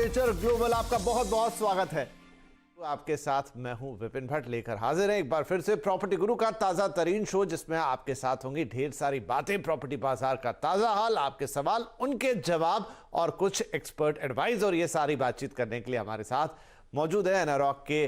Furniture global आपका बहुत बहुत स्वागत है। तो आपके साथ मैं हूं विपिन भट्ट, लेकर हाजिर है एक बार फिर से प्रॉपर्टी गुरु का ताजा तरीन शो, जिसमें आपके साथ होंगी ढेर सारी बातें, प्रॉपर्टी बाजार का ताजा हाल, आपके सवाल, उनके जवाब और कुछ एक्सपर्ट एडवाइस। और ये सारी बातचीत करने के लिए हमारे साथ मौजूद है एनारॉक के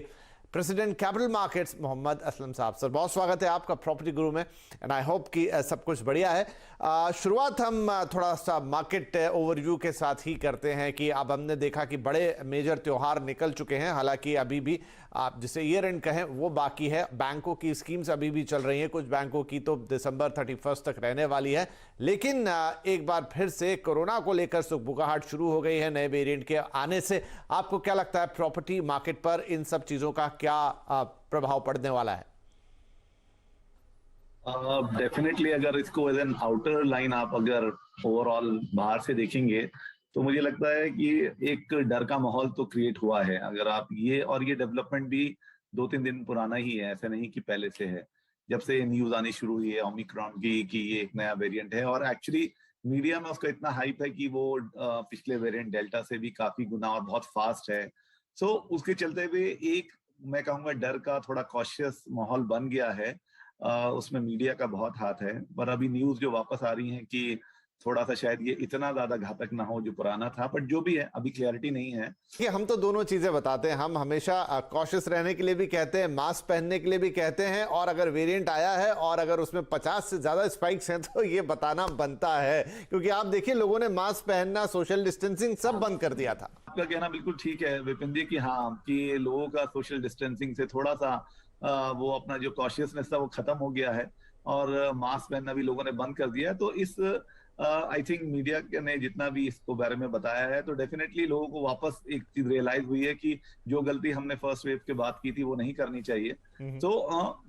president capital markets Mohammed Aslam साहब। सर, बहुत स्वागत है आपका प्रॉपर्टी गुरु में एंड आई होप कि सब कुछ बढ़िया है। शुरुआत हम थोड़ा सा मार्केट ओवरव्यू के साथ ही करते हैं कि अब हमने देखा कि बड़े मेजर त्योहार निकल चुके हैं, हालांकि अभी भी आप जिसे ईयर एंड कहें वो बाकी है। बैंकों की स्कीम्स अभी भी चल रही हैं, कुछ बैंकों की तो दिसंबर 31 तक रहने वाली है, लेकिन एक बार फिर से कोरोना को लेकर सुगबुगाहट शुरू हो गई है नए वेरिएंट के आने से। आपको क्या लगता है प्रॉपर्टी मार्केट पर इन सब चीजों का क्या प्रभाव पड़ने वाला है? डेफिनेटली अगर इसको एज एन आउटर लाइन आप अगर ओवरऑल बाहर से देखेंगे तो मुझे लगता है कि एक डर का माहौल तो क्रिएट हुआ है। अगर आप ये डेवलपमेंट भी 2-3 दिन पुराना ही है, ऐसा नहीं कि पहले से है। जब से न्यूज आनी शुरू हुई है ओमिक्रॉन की कि ये एक नया वेरिएंट है, और एक्चुअली मीडिया में उसका इतना हाइप है कि वो पिछले वेरिएंट डेल्टा से भी काफी गुना और बहुत फास्ट है। सो उसके चलते हुए एक मैं कहूंगा डर का थोड़ा कॉशियस माहौल बन गया है। उसमें मीडिया का बहुत हाथ है, पर अभी न्यूज जो वापस आ रही है कि थोड़ा सा शायद ये इतना ज्यादा घातक ना हो जो पुराना था, बट जो भी है अभी क्लैरिटी नहीं है। कि हम तो दोनों चीजें बताते हैं, हम हमेशा कॉशियस रहने के लिए भी कहते हैं, मास्क पहनने के लिए भी कहते हैं, और अगर वेरिएंट आया है और अगर उसमें 50 से ज्यादा स्पाइक्स हैं तो ये बताना बनता है, क्योंकि आप देखिए लोगों ने मास्क पहनना, सोशल डिस्टेंसिंग सब बंद कर दिया था। आपका कहना बिल्कुल ठीक है विपिन जी कि हाँ, कि लोगों का सोशल डिस्टेंसिंग से थोड़ा सा वो अपना जो कॉशियसनेस था वो खत्म हो गया है, और मास्क पहनना भी लोगों ने बंद कर दिया है। तो इस आई थिंक मीडिया ने जितना भी इसको बारे में बताया है, तो डेफिनेटली लोगों को वापस एक चीज रियलाइज हुई है कि जो गलती हमने फर्स्ट वेव के बाद की थी वो नहीं करनी चाहिए। तो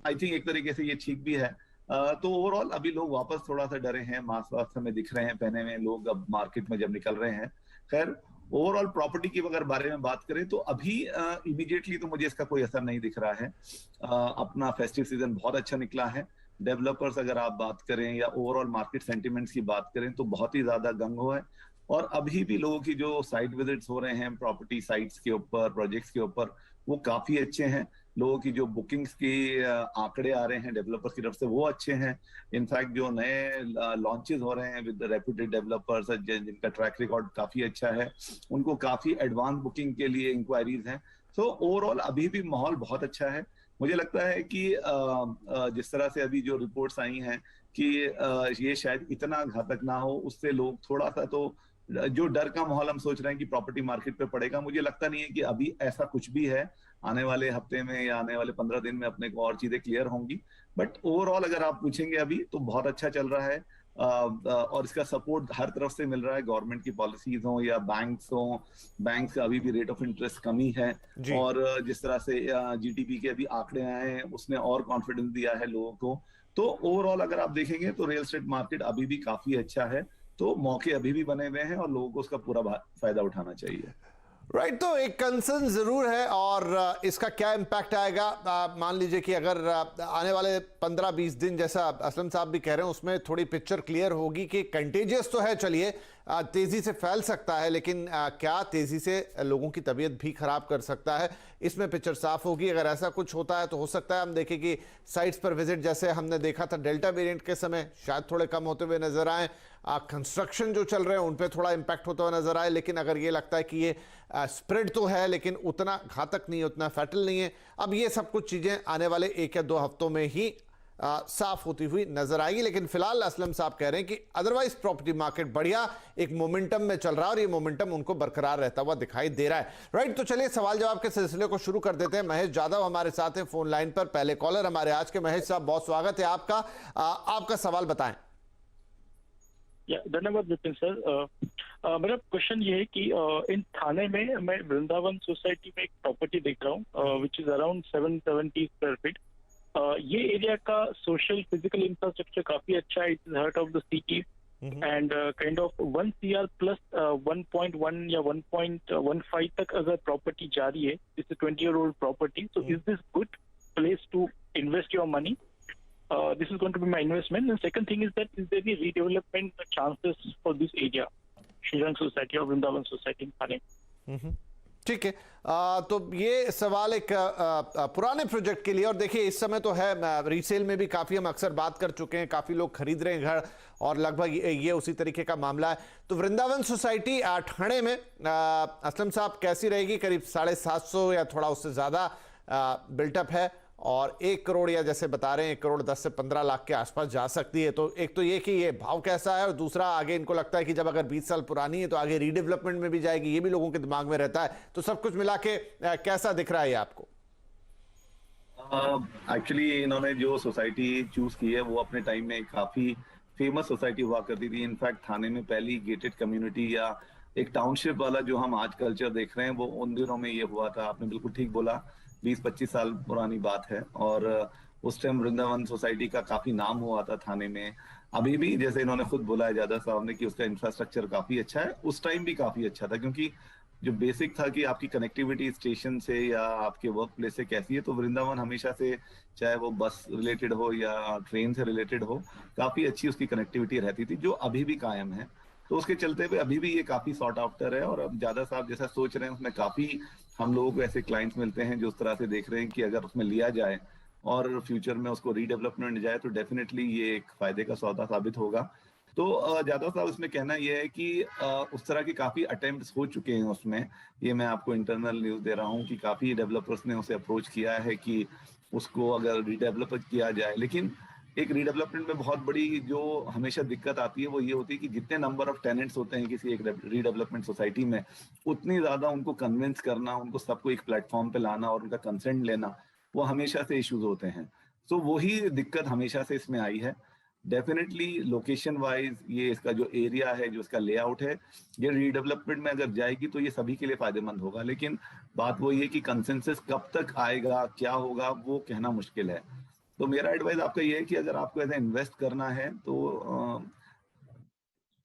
आई थिंक एक तरीके से ये ठीक भी है। तो ओवरऑल अभी लोग वापस थोड़ा सा डरे हैं, मास्क वास्क हमें दिख रहे हैं पहने हुए लोग अब मार्केट में जब निकल रहे हैं। खैर, ओवरऑल प्रॉपर्टी की अगर बारे में बात करें तो अभी इमीडिएटली तो मुझे इसका कोई असर नहीं दिख रहा है। अपना फेस्टिव सीजन बहुत अच्छा निकला है। डेवलपर्स अगर आप बात करें या ओवरऑल मार्केट सेंटिमेंट्स की बात करें तो बहुत ही ज्यादा गंग हो है, और अभी भी लोगों की जो साइट विजिट्स हो रहे हैं प्रॉपर्टी साइट्स के ऊपर, प्रोजेक्ट्स के ऊपर, वो काफी अच्छे हैं। लोगों की जो बुकिंग्स के आंकड़े आ रहे हैं डेवलपर्स की तरफ से वो अच्छे हैं। इनफैक्ट जो नए लॉन्चेस हो रहे हैं विद रेप्यूटेड डेवलपर्स जिनका ट्रैक रिकॉर्ड काफी अच्छा है, उनको काफी एडवांस बुकिंग के लिए इंक्वायरीज हैं। सो ओवरऑल अभी भी माहौल बहुत अच्छा है। मुझे लगता है कि जिस तरह से अभी जो रिपोर्ट्स आई हैं कि ये शायद इतना घातक ना हो, उससे लोग थोड़ा सा तो जो डर का माहौल हम सोच रहे हैं कि प्रॉपर्टी मार्केट पे पड़ेगा, मुझे लगता नहीं है कि अभी ऐसा कुछ भी है। आने वाले हफ्ते में या आने वाले 15 दिन में अपने को और चीजें क्लियर होंगी, बट ओवरऑल अगर आप पूछेंगे अभी तो बहुत अच्छा चल रहा है। और इसका सपोर्ट हर तरफ से मिल रहा है, गवर्नमेंट की पॉलिसीज हो या बैंक्स हो। बैंक्स का अभी भी रेट ऑफ इंटरेस्ट कमी है, और जिस तरह से जीडीपी के अभी आंकड़े आए हैं उसने और कॉन्फिडेंस दिया है लोगों को। तो ओवरऑल अगर आप देखेंगे तो रियल एस्टेट मार्केट अभी भी काफी अच्छा है। तो मौके अभी भी बने हुए हैं और लोगों को उसका पूरा फायदा उठाना चाहिए। राइट, तो एक कंसर्न जरूर है, और इसका क्या इम्पैक्ट आएगा। मान लीजिए कि अगर आने वाले 15-20 दिन, जैसा असलम साहब भी कह रहे हैं, उसमें थोड़ी पिक्चर क्लियर होगी कि कंटेजियस तो है, चलिए तेजी से फैल सकता है, लेकिन क्या तेजी से लोगों की तबीयत भी खराब कर सकता है, इसमें पिक्चर साफ होगी। अगर ऐसा कुछ होता है तो हो सकता है हम देखें कि साइट्स पर विजिट जैसे हमने देखा था डेल्टा वेरिएंट के समय शायद थोड़े कम होते हुए नजर आए। कंस्ट्रक्शन जो चल रहे हैं उन पे थोड़ा इंपैक्ट होता हुआ नजर आए, लेकिन अगर ये लगता है कि ये स्प्रेड तो है लेकिन उतना घातक नहीं है, उतना फैटल नहीं है, अब ये सब कुछ चीजें आने वाले 1 या 2 हफ्तों में ही साफ होती हुई नजर आएगी। लेकिन फिलहाल असलम साहब कह रहे हैं कि अदरवाइज प्रॉपर्टी मार्केट बढ़िया एक मोमेंटम में चल रहा है, और ये मोमेंटम उनको बरकरार रहता हुआ दिखाई दे रहा है। राइट, तो चलिए सवाल जवाब के सिलसिले को शुरू कर देते हैं। महेश जाधव हमारे साथ हैं फोन लाइन पर, पहले कॉलर हमारे आज के। महेश साहब, बहुत स्वागत है आपका। आपका सवाल बताएं। धन्यवाद विपिन सर। मेरा क्वेश्चन ये है कि इन थाने में मैं वृंदावन सोसाइटी में एक प्रॉपर्टी देख रहा हूँ which is around 770 square feet. ये एरिया का सोशल फिजिकल इंफ्रास्ट्रक्चर काफी अच्छा है। It is heart of the city and kind of 1 CR plus 1.1 या 1.15 तक अगर प्रॉपर्टी जा रही है, this is 20-year-old property, so is this good place to invest your money? This is going to be my investment. And second thing is that is there any redevelopment chances for this area, Shrirang Society or Vrindavan Society in Thane? ठीक है। तो ये सवाल एक पुराने project के लिए, और देखिए इस समय तो है रीसेल में भी काफ़ी हम अक्सर बात कर चुके हैं, काफ़ी लोग खरीद रहे हैं घर, और लगभग ये उसी तरीके का मामला है। तो वृंदावन सोसाइटी ठाणे में असलम साहब कैसी रहेगी? करीब 750 या थोड़ा उससे ज़्यादा बिल्टअप है, और 1 करोड़ या जैसे बता रहे हैं 1 करोड़ 10 से 15 लाख के आसपास जा सकती है। तो एक तो ये कि ये भाव कैसा है, और दूसरा आगे इनको लगता है कि जब अगर 20 साल पुरानी है तो आगे रीडेवलपमेंट में भी जाएगी, ये भी लोगों के दिमाग में रहता है। तो सब कुछ मिला के कैसा दिख रहा है ये आपको? एक्चुअली इन्होंने जो सोसाइटी चूज की है वो अपने टाइम में काफी फेमस सोसाइटी हुआ करती थी। इनफैक्ट थाने में पहली गेटेड कम्युनिटी या एक टाउनशिप वाला जो हम आज कल्चर देख रहे हैं वो उन दिनों में ये हुआ था। आपने बिल्कुल ठीक बोला, 20-25 साल पुरानी बात है। और उस टाइम वृंदावन सोसाइटी का काफी नाम हुआ था थाने में। अभी भी जैसे इन्होंने खुद बोला है जादा साहब ने कि उसका इंफ्रास्ट्रक्चर काफी अच्छा है, उस टाइम भी काफी अच्छा था, क्योंकि जो बेसिक था कि आपकी कनेक्टिविटी स्टेशन से या आपके वर्क प्लेस से कैसी है, तो वृंदावन हमेशा से, चाहे वो बस रिलेटेड हो या ट्रेन से रिलेटेड हो, काफी अच्छी उसकी कनेक्टिविटी रहती थी, जो अभी भी कायम है। तो उसके चलते हुए अभी भी ये काफी सॉर्ट आफ्टर है। और अब ज्यादा साहब जैसा सोच रहे हैं उसमें काफी हम लोगों को ऐसे क्लाइंट्स मिलते हैं जो उस तरह से देख रहे हैं कि अगर उसमें लिया जाए और फ्यूचर में उसको रीडेवलपमेंट जाए तो डेफिनेटली ये एक फायदे का सौदा साबित होगा। तो ज्यादा साहब इसमें कहना यह है कि उस तरह के काफी अटेम्प्ट्स हो चुके हैं उसमें। ये मैं आपको इंटरनल न्यूज दे रहा हूँ कि काफी डेवलपर्स ने उसे अप्रोच किया है कि उसको अगर रीडेवलप किया जाए। लेकिन एक रीडेवलपमेंट में बहुत बड़ी जो हमेशा दिक्कत आती है वो ये होती है कि जितने नंबर ऑफ टेनेंट्स होते हैं किसी एक रीडेवलपमेंट सोसाइटी में, उतनी ज्यादा उनको कन्विंस करना, उनको सबको एक प्लेटफॉर्म पे लाना और उनका कंसेंट लेना, वो हमेशा से इश्यूज होते हैं। तो वही दिक्कत हमेशा से इसमें आई है। डेफिनेटली लोकेशन वाइज ये इसका जो एरिया है, जो इसका लेआउट है, ये रीडेवलपमेंट में अगर जाएगी तो ये सभी के लिए फायदेमंद होगा। लेकिन बात वही है कि कंसेंसस कब तक आएगा, क्या होगा, वो कहना मुश्किल है। तो मेरा एडवाइस आपका ये है कि अगर आपको ऐसा इन्वेस्ट करना है तो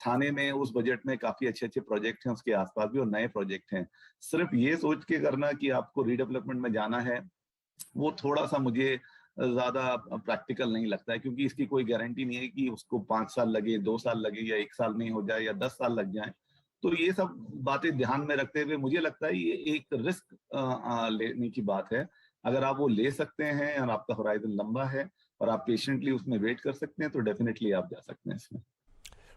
थाने में उस बजट में काफी अच्छे अच्छे प्रोजेक्ट हैं, उसके आसपास भी और नए प्रोजेक्ट हैं। सिर्फ ये सोच के करना कि आपको रीडेवलपमेंट में जाना है, वो थोड़ा सा मुझे ज्यादा प्रैक्टिकल नहीं लगता है, क्योंकि इसकी कोई गारंटी नहीं है कि उसको 5 साल लगे, 2 साल लगे, या 1 साल नहीं हो जाए या 10 साल लग जाए। तो ये सब बातें ध्यान में रखते हुए मुझे लगता है ये एक रिस्क लेने की बात है। अगर आप वो ले सकते हैं और आपका होराइजन लंबा है और आप पेशेंटली उसमें वेट कर सकते हैं तो डेफिनेटली आप जा सकते हैं इसमें।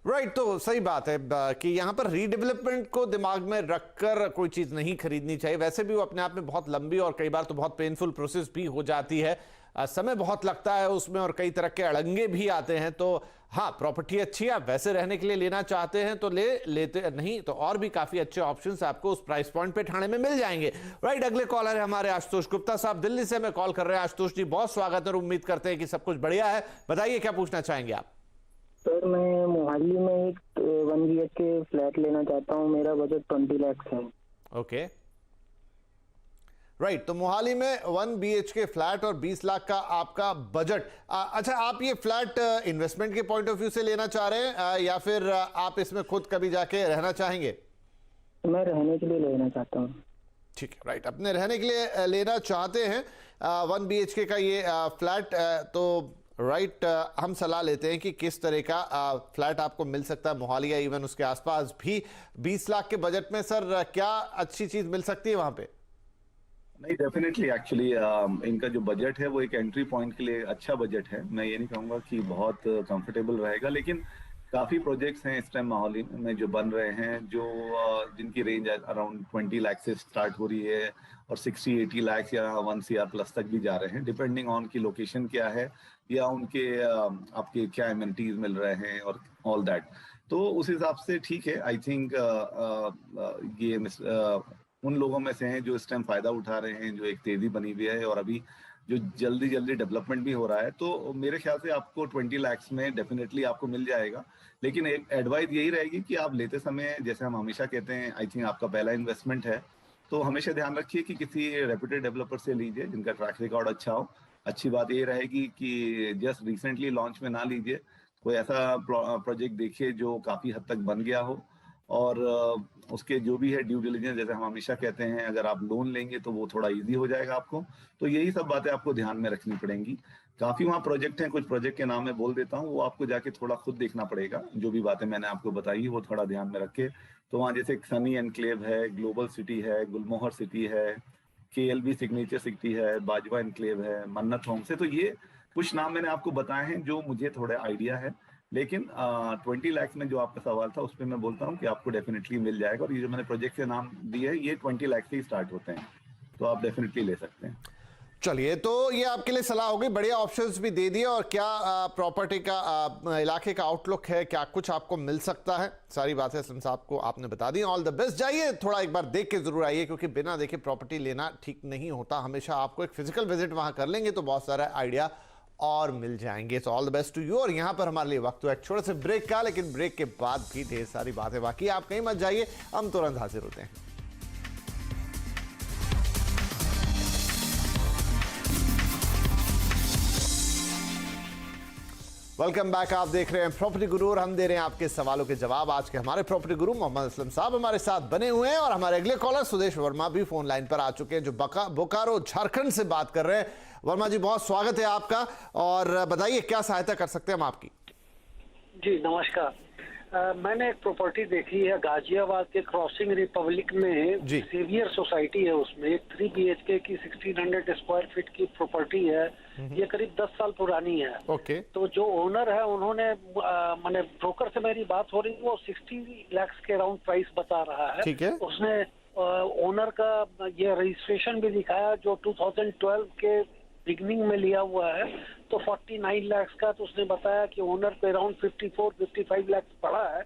राइट, तो सही बात है कि यहाँ पर रीडेवलपमेंट को दिमाग में रखकर कोई चीज नहीं खरीदनी चाहिए। वैसे भी वो अपने आप में बहुत लंबी और कई बार तो बहुत पेनफुल प्रोसेस भी हो जाती है, समय बहुत लगता है उसमें और कई तरह के अड़ंगे भी आते हैं। तो हाँ, प्रॉपर्टी अच्छी है, आप वैसे रहने के लिए लेना चाहते हैं तो लेते नहीं तो और भी काफी अच्छे ऑप्शंस आपको उस प्राइस पॉइंट पे ठाणे में मिल जाएंगे। राइट, अगले कॉलर है हमारे आशुतोष गुप्ता साहब, दिल्ली से हमें कॉल कर रहे हैं। आशुतोष जी, बहुत स्वागत है और उम्मीद करते हैं कि सब कुछ बढ़िया है। बताइए क्या पूछना चाहेंगे आप? सर, मैं मोहाली में एक 1 BHK फ्लैट लेना चाहता हूँ। मेरा बजट 20 लाख है। ओके, राइट, तो मोहाली में 1 BHK फ्लैट और 20 लाख का आपका बजट। अच्छा, आप ये फ्लैट इन्वेस्टमेंट के पॉइंट ऑफ व्यू से लेना चाह रहे हैं या फिर आप इसमें खुद कभी जाके रहना चाहेंगे? मैं रहने के लिए लेना चाहता हूँ। ठीक है, राइट, अपने रहने के लिए लेना चाहते हैं 1 BHK का ये फ्लैट। तो राइट, हम सलाह लेते हैं कि किस तरह का फ्लैट आपको मिल सकता है मोहाली या इवन उसके आसपास भी 20 लाख के बजट में। सर, क्या अच्छी चीज मिल सकती है वहां पे? नहीं, डेफिनेटली एक्चुअली इनका जो बजट है वो एक एंट्री पॉइंट के लिए अच्छा बजट है। मैं ये नहीं कहूँगा कि बहुत कंफर्टेबल रहेगा, लेकिन काफी प्रोजेक्ट्स हैं इस टाइम मोहाली में जो बन रहे हैं, जो जिनकी रेंज अराउंड 20 लाख से स्टार्ट हो रही है और 60-80 लाख या 1 CR प्लस तक भी जा रहे हैं, डिपेंडिंग ऑन की लोकेशन क्या है या उनके आपके क्या एमिनिटीज मिल रहे हैं और ऑल दैट। तो उस हिसाब से ठीक है। आई थिंक ये उन लोगों में से हैं जो इस टाइम फायदा उठा रहे हैं, जो एक तेजी बनी हुई है और अभी जो जल्दी जल्दी डेवलपमेंट भी हो रहा है। तो मेरे ख्याल से आपको 20 लाख में डेफिनेटली आपको मिल जाएगा। लेकिन एक एडवाइस यही रहेगी कि आप लेते समय, जैसे हम हमेशा कहते हैं, आई थिंक आपका पहला इन्वेस्टमेंट है, तो हमेशा ध्यान रखिए कि किसी रेप्यूटेड डेवलपर से लीजिए जिनका ट्रैक रिकॉर्ड अच्छा हो। अच्छी बात ये रहेगी कि जस्ट रिसेंटली लॉन्च में ना लीजिए, कोई ऐसा प्रोजेक्ट देखिए जो काफी हद तक बन गया हो और उसके जो भी है ड्यू डिलिजेंस, जैसे हम हमेशा कहते हैं, अगर आप लोन लेंगे तो वो थोड़ा इजी हो जाएगा आपको। तो यही सब बातें आपको ध्यान में रखनी पड़ेंगी। काफी वहाँ प्रोजेक्ट हैं, कुछ प्रोजेक्ट के नाम मैं बोल देता हूँ, वो आपको जाके थोड़ा खुद देखना पड़ेगा। जो भी बातें मैंने आपको बताई वो थोड़ा ध्यान में रखे। तो वहाँ जैसे सनी एनक्लेव है, ग्लोबल सिटी है, गुलमोहर सिटी है, KLB सिग्नेचर सिटी है, बाजवा एनक्लेव है, मन्नत होम से। तो ये कुछ नाम मैंने आपको बताए हैं जो मुझे थोड़े आइडिया है। लेकिन 20 लाख में जो आपका सवाल था उस पर मैं बोलता हूँ कि आपको डेफिनेटली मिल जाएगा। और ये जो मैंने प्रोजेक्ट के नाम दिए हैं ये 20 लाख से ही स्टार्ट होते हैं, तो आप डेफिनेटली ले सकते हैं। चलिए, तो ये आपके लिए सलाह होगी, बढ़िया ऑप्शंस भी दे दिए। और क्या प्रॉपर्टी का इलाके का आउटलुक है, क्या कुछ आपको मिल सकता है, सारी बातें असलम साहब को आपने बता दी। All the best. जाइए थोड़ा एक बार देख के जरूर आइए, क्योंकि बिना देखे प्रॉपर्टी लेना ठीक नहीं होता। हमेशा आपको एक फिजिकल विजिट वहां कर लेंगे तो बहुत सारा आइडिया और मिल जाएंगे। So all the best to you. और यहाँ पर हमारे लिए वक्त हुआ एक छोटे से ब्रेक का, लेकिन ब्रेक के बाद भी ढेर सारी बातें बाकी। आप कहीं मत जाइए, हम तुरंत हाजिर होते हैं। Welcome back. आप देख रहे हैं प्रॉपर्टी गुरु और हम दे रहे हैं आपके सवालों के जवाब। आज के हमारे प्रॉपर्टी गुरु मोहम्मद असलम साहब हमारे साथ बने हुए हैं और हमारे अगले कॉलर सुदेश वर्मा भी फोन लाइन पर आ चुके हैं, जो बोकारो झारखंड से बात कर रहे हैं। वर्मा जी, बहुत स्वागत है आपका और बताइए क्या सहायता कर सकते हैं हम आपकी। जी नमस्कार। मैंने एक प्रॉपर्टी देखी है गाजियाबाद के क्रॉसिंग रिपब्लिक में, सेवियर सोसाइटी है, उसमें एक 3 BHK की 1600 स्क्वायर फीट की प्रॉपर्टी है। ये करीब 10 साल पुरानी है। ओके। तो जो ओनर है उन्होंने मैंने ब्रोकर से मेरी बात हो रही है, वो 60 लाख के अराउंड प्राइस बता रहा है। ठीक है। उसने ओनर का ये रजिस्ट्रेशन भी दिखाया जो 2012 के बिगनिंग में लिया हुआ है, तो 49 लाख का। तो उसने बताया कि ओनर पे अराउंड 54-55 लाख पड़ा है।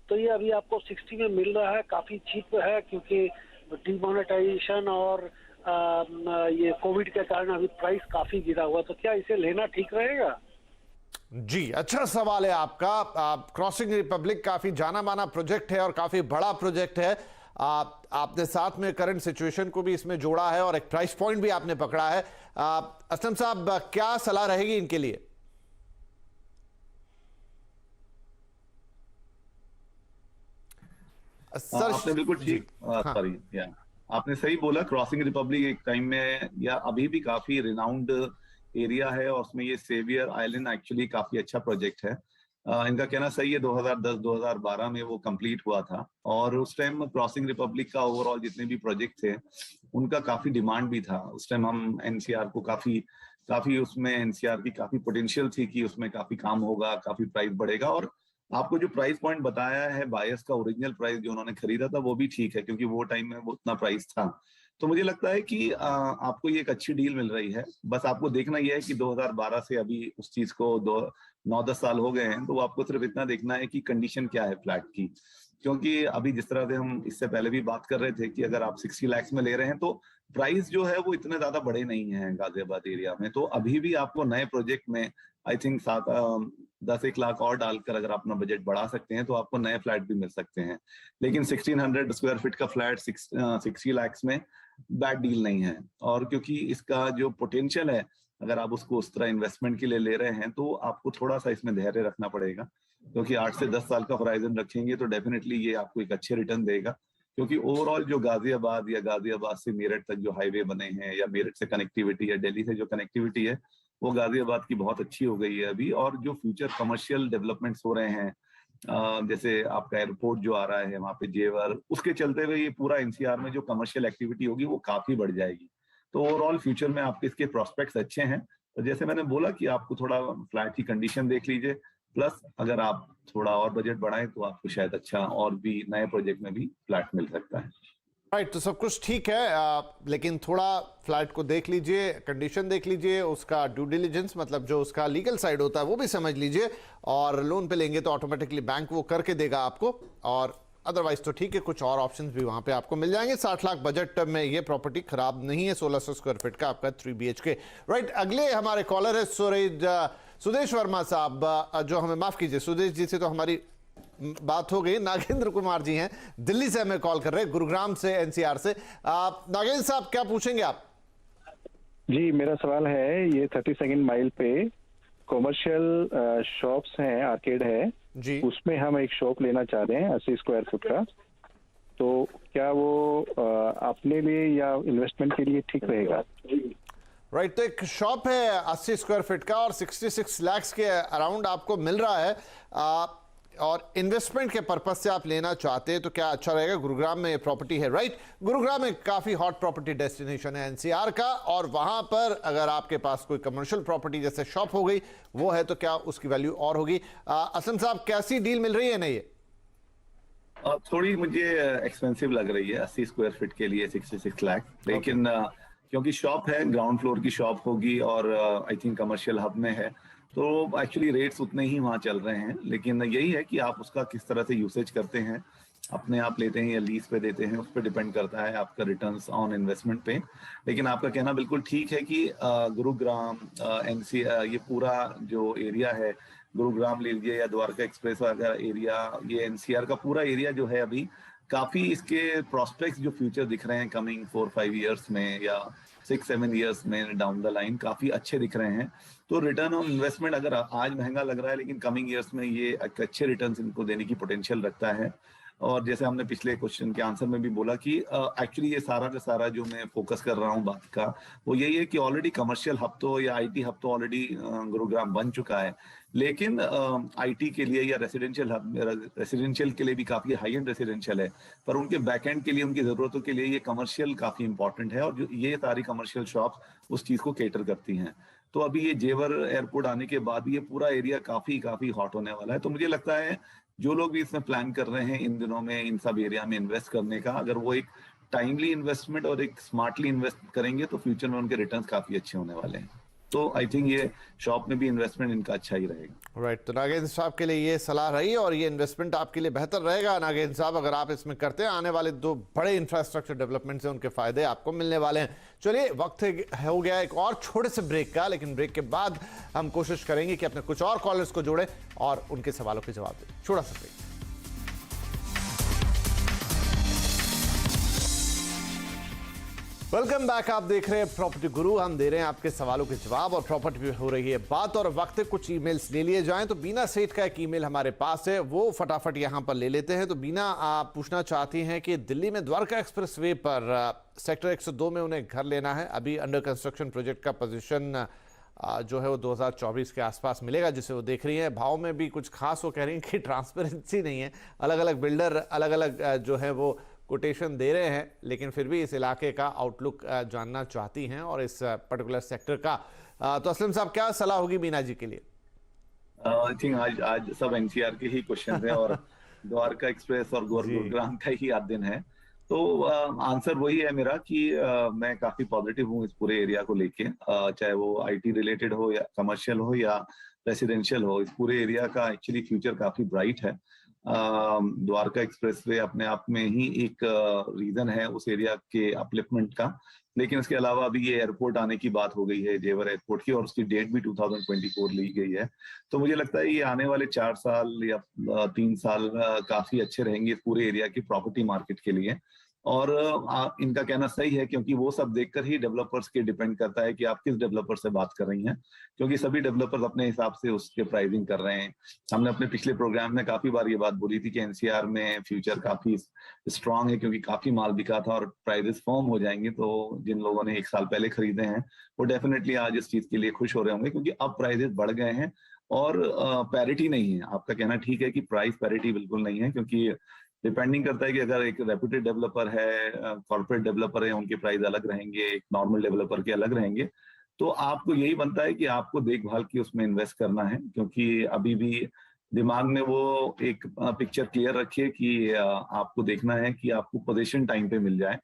तो ये अभी आपको 60 में मिल रहा है, काफी चीप है, क्योंकि डिमोनेटाइजेशन और ये कोविड के कारण अभी प्राइस काफी गिरा हुआ। तो क्या इसे लेना ठीक रहेगा? जी, अच्छा सवाल है आपका। क्रॉसिंग रिपब्लिक काफी जाना माना प्रोजेक्ट है और काफी बड़ा प्रोजेक्ट है। आपने साथ में करंट सिचुएशन को भी इसमें जोड़ा है और एक प्राइस पॉइंट भी आपने पकड़ा है। असलम साहब, क्या सलाह रहेगी इनके लिए? सर आपने बिल्कुल ठीक, सॉरी, आपने सही बोला। क्रॉसिंग रिपब्लिक एक टाइम में या अभी भी काफी रिनाउंड एरिया है और उसमें ये सेवियर आइलैंड एक्चुअली काफी अच्छा प्रोजेक्ट है। इनका कहना सही है, 2010-2012 में वो कंप्लीट हुआ था और उस टाइम क्रॉसिंग रिपब्लिक का ओवरऑल जितने भी प्रोजेक्ट थे उनका काफी डिमांड भी था। उस टाइम हम NCR को काफी उसमें NCR की काफी पोटेंशियल थी कि उसमें काफी काम होगा, काफी प्राइस बढ़ेगा। और आपको जो प्राइस पॉइंट बताया है बायर्स का, ओरिजिनल प्राइस जो उन्होंने खरीदा था वो भी ठीक है, क्योंकि वो टाइम में वो उतना प्राइस था। तो मुझे लगता है कि आपको ये एक अच्छी डील मिल रही है। बस आपको देखना यह है कि 2012 से अभी उस चीज को 9-10 साल हो गए हैं, तो आपको सिर्फ इतना देखना है कि कंडीशन क्या है फ्लैट की। क्योंकि अभी जिस तरह से हम इससे पहले भी बात कर रहे थे कि अगर आप 60 लाख में ले रहे हैं तो प्राइस जो है वो इतने ज्यादा बड़े नहीं है गाजियाबाद एरिया में। तो अभी भी आपको नए प्रोजेक्ट में आई थिंक 10-1 लाख और डालकर अगर अपना बजट बढ़ा सकते हैं तो आपको नए फ्लैट भी मिल सकते हैं। लेकिन 1600 स्क्वायर फीट का फ्लैट 60 लाख में बैड डील नहीं है। और क्योंकि इसका जो पोटेंशियल है, अगर आप उसको उस तरह इन्वेस्टमेंट के लिए ले रहे हैं तो आपको थोड़ा सा इसमें धैर्य रखना पड़ेगा, क्योंकि 8 से 10 साल का होराइजन रखेंगे तो डेफिनेटली ये आपको एक अच्छे रिटर्न देगा। क्योंकि ओवरऑल जो गाजियाबाद या गाजियाबाद से मेरठ तक जो हाईवे बने हैं या मेरठ से कनेक्टिविटी या दिल्ली से जो कनेक्टिविटी है वो गाजियाबाद की बहुत अच्छी हो गई है अभी। और जो फ्यूचर कमर्शियल डेवलपमेंट्स हो रहे हैं, जैसे आपका एयरपोर्ट जो आ रहा है वहाँ पे जेवर, उसके चलते हुए ये पूरा NCR में जो कमर्शियल एक्टिविटी होगी वो काफी बढ़ जाएगी। तो ओवरऑल फ्यूचर में आपके इसके प्रोस्पेक्ट्स अच्छे हैं। तो जैसे मैंने बोला कि आपको थोड़ा फ्लैट की कंडीशन देख लीजिए, प्लस अगर आप थोड़ा और बजट बढ़ाएं तो आपको शायद अच्छा और भी नए प्रोजेक्ट में भी फ्लैट मिल सकता है। राइट, तो सब कुछ ठीक है, लेकिन थोड़ा फ्लैट को देख लीजिए, कंडीशन देख लीजिए, उसका ड्यू डिलिजेंस मतलब जो उसका लीगल साइड होता है वो भी समझ लीजिए। और लोन पे लेंगे तो ऑटोमेटिकली बैंक वो करके देगा आपको, और अदरवाइज तो ठीक है, कुछ और ऑप्शंस भी वहां पे आपको मिल जाएंगे। 60 लाख बजट में ये प्रॉपर्टी खराब नहीं है। 1600 स्क्वायर फीट का आपका 3 BHK। राइट, अगले हमारे कॉलर है सुदेश वर्मा साहब, जो हमें माफ कीजिए, सुदेश जी से तो हमारी बात हो गई। नागेंद्र कुमार जी हैं, दिल्ली से हमें कॉल कर रहे हैं, गुरुग्राम से, NCR से। नागेंद्र साहब, क्या पूछेंगे आप? जी, मेरा सवाल है, ये 32nd माइल पे कॉमर्शियल शॉप्स हैं, आर्केड है जी, उसमें हम एक शॉप लेना चाह रहे हैं 80 स्क्वायर फुट का। तो क्या वो अपने लिए या इन्वेस्टमेंट के लिए ठीक रहेगा? राइट, तो एक शॉप है 80 स्क्वायर फीट का और 66 लाख के अराउंड आपको मिल रहा है, और इन्वेस्टमेंट के पर्पज से आप लेना चाहते हैं तो क्या अच्छा रहेगा? गुरुग्राम में ये प्रॉपर्टी है, राइट? गुरुग्राम एक काफी हॉट प्रॉपर्टी डेस्टिनेशन है एनसीआर का, और वहां पर अगर आपके पास कोई कमर्शियल प्रॉपर्टी जैसे शॉप हो गई वो है तो क्या उसकी वैल्यू और होगी? असलम साहब, कैसी डील मिल रही है? नहीं, थोड़ी मुझे एक्सपेंसिव लग रही है 80 स्क्वायर फीट के लिए 66 लाख, लेकिन क्योंकि शॉप है, ग्राउंड फ्लोर की शॉप होगी और आई थिंक कमर्शियल हब में है, तो एक्चुअली रेट्स उतने ही वहाँ चल रहे हैं। लेकिन यही है कि आप उसका किस तरह से यूसेज करते हैं, अपने आप लेते हैं या लीज पे देते हैं, उस पर डिपेंड करता है आपका रिटर्न्स ऑन इन्वेस्टमेंट पे। लेकिन आपका कहना बिल्कुल ठीक है कि गुरुग्राम एनसीआर ये पूरा जो एरिया है, गुरुग्राम ले लीजिए या द्वारका एक्सप्रेस वगैरह एरिया, ये एनसीआर का पूरा एरिया जो है अभी काफी इसके प्रोस्पेक्ट्स जो फ्यूचर दिख रहे हैं कमिंग 4-5 ईयर्स में या 6-7 ईयर्स में डाउन द लाइन काफी अच्छे दिख रहे हैं। तो रिटर्न ऑन इन्वेस्टमेंट अगर आज महंगा लग रहा है, लेकिन कमिंग ईयर्स में ये अच्छे रिटर्न्स इनको देने की पोटेंशियल रखता है। और जैसे हमने पिछले क्वेश्चन के आंसर में भी बोला कि एक्चुअली ये सारा का सारा जो मैं फोकस कर रहा हूँ बात का वो यही है कि ऑलरेडी कमर्शियल हब तो या आईटी हब तो ऑलरेडी गुरुग्राम बन चुका है, लेकिन आईटी के लिए या रेसिडेंशियल हब, रेसिडेंशियल के लिए भी काफी हाई एंड रेसिडेंशियल है, पर उनके बैकएंड के लिए, उनकी जरूरतों के लिए ये कमर्शियल काफी इंपॉर्टेंट है, और जो ये सारी कमर्शियल शॉप्स उस चीज को केटर करती हैं। तो अभी ये जेवर एयरपोर्ट आने के बाद ये पूरा एरिया काफी हॉट होने वाला है। तो मुझे लगता है जो लोग भी इसमें प्लान कर रहे हैं इन दिनों में इन सब एरिया में इन्वेस्ट करने का, अगर वो एक टाइमली इन्वेस्टमेंट और एक स्मार्टली इन्वेस्ट करेंगे तो फ्यूचर में उनके रिटर्न्स काफी अच्छे होने वाले हैं। तो आई थिंक ये शॉप में भी इन्वेस्टमेंट इनका अच्छा ही रहेगा। राइट, तो नागेंद्र साहब के लिए ये सलाह रही और ये इन्वेस्टमेंट आपके लिए बेहतर रहेगा। नागेंद्र साहब, अगर आप इसमें करते हैं, आने वाले 2 बड़े इंफ्रास्ट्रक्चर डेवलपमेंट से उनके फायदे आपको मिलने वाले हैं। चलिए, वक्त हो गया एक और छोटे से ब्रेक का, लेकिन ब्रेक के बाद हम कोशिश करेंगे कि अपने कुछ और कॉलर्स को जोड़े और उनके सवालों के जवाब दें। छोटा सा ब्रेक। वेलकम बैक, आप देख रहे हैं प्रॉपर्टी गुरु। हम दे रहे हैं आपके सवालों के जवाब और प्रॉपर्टी पे हो रही है बात, और वक्त कुछ ईमेल्स ले लिए जाएं। तो बीना सेठ का एक ईमेल हमारे पास है, वो फटाफट यहां पर ले लेते हैं। तो बीना आप पूछना चाहती हैं कि दिल्ली में द्वारका एक्सप्रेसवे पर सेक्टर 102 में उन्हें घर लेना है। अभी अंडर कंस्ट्रक्शन प्रोजेक्ट का पोजीशन जो है वो 2024 के आसपास मिलेगा, जिसे वो देख रही हैं। भाव में भी कुछ खास वो कह रही हैं कि ट्रांसपेरेंसी नहीं है, अलग अलग बिल्डर अलग अलग जो है वो कोटेशन दे रहे हैं, लेकिन फिर भी इस इलाके का आउटलुक जानना चाहती हैं और इस पर्टिकुलर सेक्टर का। तो असलम साहब, क्या सलाह होगी बीना जी के लिए? आई थिंक आज सब एनसीआर के ही क्वेश्चन हैं और द्वारका एक्सप्रेस और गुरुग्राम का ही आज दिन है। तो आंसर वही है मेरा कि मैं काफी पॉजिटिव हूँ इस पूरे एरिया को लेके, चाहे वो आईटी रिलेटेड हो या कमर्शियल हो या रेसिडेंशियल हो। इस पूरे एरिया का एक्चुअली फ्यूचर काफी ब्राइट है। द्वारका एक्सप्रेसवे अपने आप में ही एक रीजन है उस एरिया के अपलिफ्टमेंट का, लेकिन इसके अलावा अभी ये एयरपोर्ट आने की बात हो गई है, जेवर एयरपोर्ट की, और उसकी डेट भी 2024 ली गई है। तो मुझे लगता है ये आने वाले 4 साल या 3 साल काफी अच्छे रहेंगे इस पूरे एरिया की प्रॉपर्टी मार्केट के लिए। और इनका कहना सही है, क्योंकि वो सब देखकर ही डेवलपर्स के डिपेंड करता है कि आप किस डेवलपर से बात कर रही हैं, क्योंकि सभी डेवलपर्स अपने हिसाब से उसके प्राइसिंग कर रहे हैं। हमने अपने पिछले प्रोग्राम में काफी बार ये बात बोली थी कि एनसीआर में फ्यूचर काफी स्ट्रांग है, क्योंकि काफी माल बिका था और प्राइसेस फॉर्म हो जाएंगे। तो जिन लोगों ने 1 साल पहले खरीदे हैं वो डेफिनेटली आज इस चीज के लिए खुश हो रहे होंगे, क्योंकि अब प्राइसेस बढ़ गए हैं और पैरिटी नहीं है। आपका कहना ठीक है कि प्राइस पैरिटी बिल्कुल नहीं है, क्योंकि डिपेंडिंग करता है कि अगर एक रेप्यूटेड डेवलपर है, कॉर्पोरेट डेवलपर है, उनके प्राइस अलग रहेंगे, एक नॉर्मल डेवलपर के अलग रहेंगे। तो आपको यही बनता है कि आपको देखभाल की उसमें इन्वेस्ट करना है, क्योंकि अभी भी दिमाग में वो एक पिक्चर क्लियर रखिए कि आपको देखना है कि आपको पोजीशन टाइम पे मिल जाए।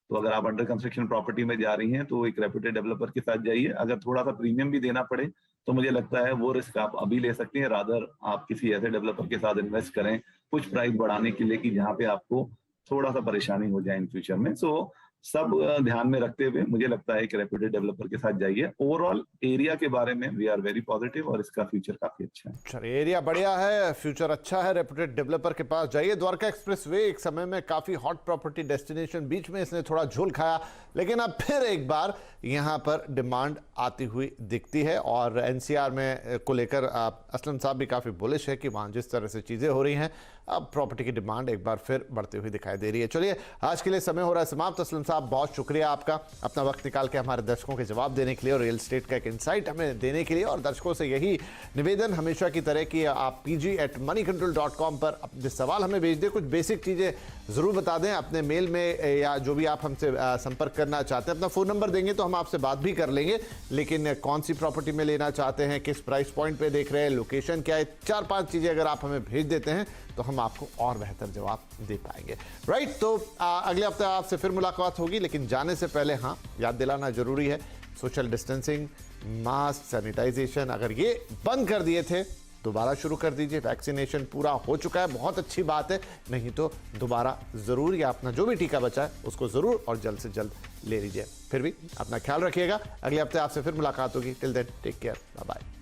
तो अगर आप अंडर कंस्ट्रक्शन प्रॉपर्टी में जा रही हैं तो एक रेप्यूटेड डेवलपर के साथ जाइए। अगर थोड़ा सा प्रीमियम भी देना पड़े तो मुझे लगता है वो रिस्क आप अभी ले सकते हैं, रादर आप किसी ऐसे डेवलपर के साथ इन्वेस्ट करें कुछ प्राइस बढ़ाने के लिए कि जहाँ पे आपको थोड़ा सा परेशानी हो जाए इन फ्यूचर में। सो सब ध्यान में रखते हुए मुझे लगता है कि रेप्यूटेड डेवलपर के साथ जाइए। ओवरऑल एरिया के बारे में वी आर वेरी पॉजिटिव और इसका फ्यूचर काफी अच्छा है। चलिए, एरिया बढ़िया है, फ्यूचर अच्छा है, रेप्यूटेड डेवलपर के पास जाइए। द्वारका एक्सप्रेसवे एक समय में काफी हॉट प्रॉपर्टी डेस्टिनेशन, बीच में इसने थोड़ा झोल खाया, लेकिन अब फिर एक बार यहाँ पर डिमांड आती हुई दिखती है। और एनसीआर में को लेकर असलम साहब भी काफी बुलिश है कि वहाँ जिस तरह से चीजें हो रही हैं अब प्रॉपर्टी की डिमांड एक बार फिर बढ़ती हुई दिखाई दे रही है। चलिए, आज के लिए समय हो रहा है समाप्त। असलम साहब, बहुत शुक्रिया आपका अपना वक्त निकाल के हमारे दर्शकों के जवाब देने के लिए और रियल एस्टेट का एक इंसाइट हमें देने के लिए। और दर्शकों से यही निवेदन हमेशा की तरह कि आप pg@moneycontrol.com पर अपने सवाल हमें भेज दें। कुछ बेसिक चीज़ें ज़रूर बता दें अपने मेल में, या जो भी आप हमसे संपर्क करना चाहते हैं। अपना फ़ोन नंबर देंगे तो हम आपसे बात भी कर लेंगे, लेकिन कौन सी प्रॉपर्टी में लेना चाहते हैं, किस प्राइस पॉइंट पे देख रहे हैं, लोकेशन क्या है, 4-5 चीज़ें अगर आप हमें भेज देते हैं तो हम आपको और बेहतर जवाब दे पाएंगे। राइट, तो अगले हफ्ते आपसे फिर मुलाकात होगी, लेकिन जाने से पहले हाँ, याद दिलाना जरूरी है, सोशल डिस्टेंसिंग, मास्क, सैनिटाइजेशन अगर ये बंद कर दिए थे दोबारा शुरू कर दीजिए। वैक्सीनेशन पूरा हो चुका है, बहुत अच्छी बात है, नहीं तो दोबारा ज़रूर या अपना जो भी टीका बचा है उसको ज़रूर और जल्द से जल्द ले लीजिए। फिर भी अपना ख्याल रखिएगा, अगले हफ्ते आपसे फिर मुलाकात होगी। Till then take care, bye bye.